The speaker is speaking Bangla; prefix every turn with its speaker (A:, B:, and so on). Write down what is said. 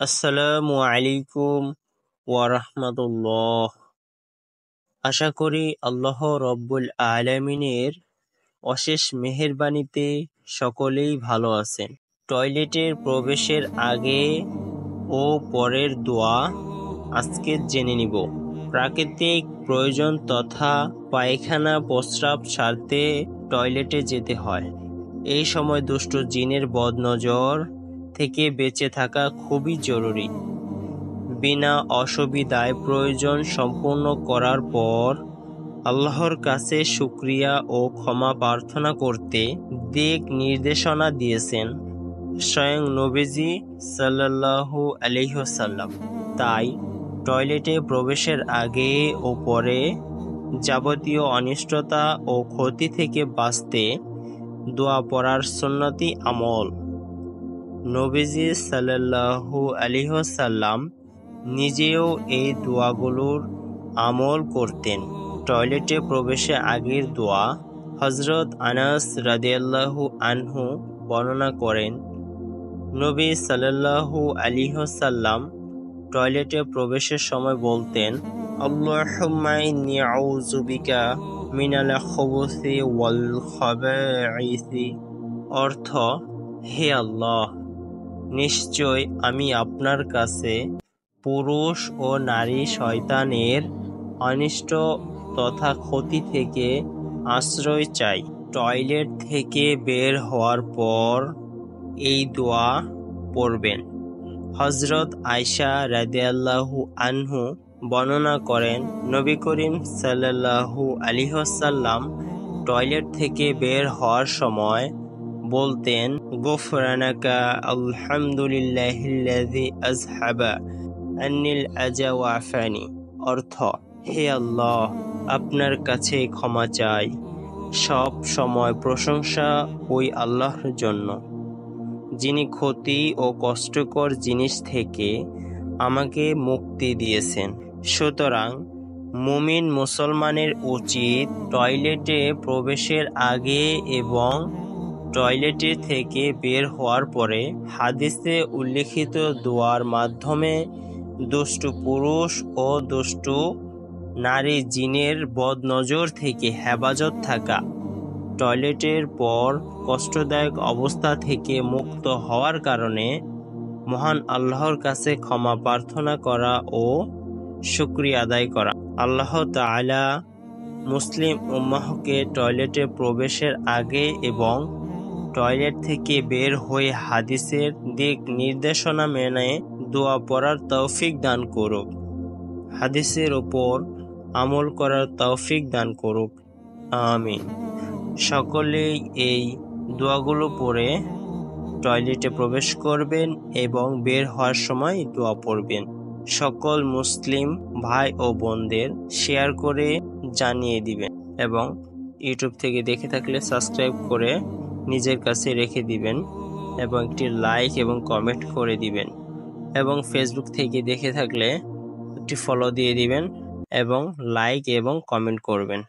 A: আসসালামু আলাইকুম ওয়া রাহমাতুল্লাহ। আশা করি আল্লাহ রব্বুল আলামিনের অশেষ মেহেরবানিতে সকলেই ভালো আছেন। টয়লেটের প্রবেশের আগে ও পরের দোয়া আজকে জেনে নিব। প্রাকৃতিক প্রয়োজন তথা পায়খানা প্রস্রাব সারতে টয়লেটে যেতে হয়। এই সময় দুষ্ট জিনের বদনজর থেকে বেঁচে থাকা খুবই জরুরি। বিনা অসুবিধায় প্রয়োজন সম্পূর্ণ করার পর আল্লাহর কাছে শুকরিয়া ও ক্ষমা প্রার্থনা করতে দিক নির্দেশনা দিয়েছেন স্বয়ং নবীজি সাল্লাল্লাহু আলাইহি ওয়াসাল্লাম। তাই টয়লেটে প্রবেশের আগে ও পরে যাবতীয় অনিষ্টতা ও ক্ষতি থেকে বাঁচতে দোয়া পড়ার সুন্নতি আমল। নবীজি সাল্লাল্লাহু আলাইহি ওয়াসাল্লাম নিজেও এই দোয়াগুলোর আমল করতেন। টয়লেটে প্রবেশে আগের দোয়া হযরত আনাস রাদিয়াল্লাহু আনহু বর্ণনা করেন, নবী সাল্লাল্লাহু আলাইহি ওয়াসাল্লাম টয়লেটে প্রবেশের সময় বলতেন, আল্লাহুম্মা ইন্নী আউযু বিকা মিনাল খুবুসি ওয়াল খাবাইসি। অর্থ, হে আল্লাহ, নিশ্চয় আমি আপনার কাছে পুরুষ ও নারী শয়তানের অনিষ্ট তথা ক্ষতি থেকে আশ্রয় চাই। টয়লেট থেকে বের হওয়ার পর এই দোয়া পড়বেন। হযরত আয়েশা রাদিয়াল্লাহু আনহু বর্ণনা করেন, নবী করিম সাল্লাল্লাহু আলাইহি ওয়াসাল্লাম টয়লেট থেকে বের হওয়ার সময় বলতেন, গুফরানাকা আলহামদুলিল্লাহিল্লাযী আযহাবা আন্নিল আযা ওয়া আফানি। অর্থ, হে আল্লাহ, আপনার কাছে ক্ষমা চাই। সব সময় প্রশংসা ওই আল্লাহর জন্য, যিনি ক্ষতি ও কষ্টকর জিনিস থেকে আমাকে মুক্তি দিয়েছেন। সুতরাং মুমিন মুসলমানের উচিত টয়লেটে প্রবেশের আগে এবং টয়লেটে থেকে বের হওয়ার পরে হাদিসে উল্লেখিত দোয়ার মাধ্যমে দুষ্ট পুরুষ ও দুষ্ট নারী জিনের বদনজর থেকে হেফাজত থাকা, টয়লেটের পর কষ্টদায়ক অবস্থা থেকে মুক্ত হওয়ার কারণে মহান আল্লাহর কাছে ক্ষমা প্রার্থনা করা ও শুকরিয়া আদায় করা। আল্লাহ তাআলা মুসলিম উম্মাহকে টয়লেটে প্রবেশের আগে এবং টয়লেট থেকে বের হয়ে হাদিসের দিক নির্দেশনা মেনে দোয়া পড়ার তৌফিক দান করুক। হাদিসের উপর আমল করার তৌফিক দান করুক, আমিন। সকলেই এই দোয়াগুলো পড়ে টয়লেটে প্রবেশ করবেন এবং বের হওয়ার সময় দোয়া পড়বেন। সকল মুসলিম ভাই ও বোনদের শেয়ার করে জানিয়ে দিবেন এবং ইউটিউব থেকে দেখে থাকলে সাবস্ক্রাইব করে নিজের কাছে রেখে দিবেন এবং একটি লাইক এবং কমেন্ট করে দিবেন এবং ফেসবুক থেকে দেখে থাকলে একটি ফলো দিয়ে দিবেন এবং লাইক এবং কমেন্ট করবেন।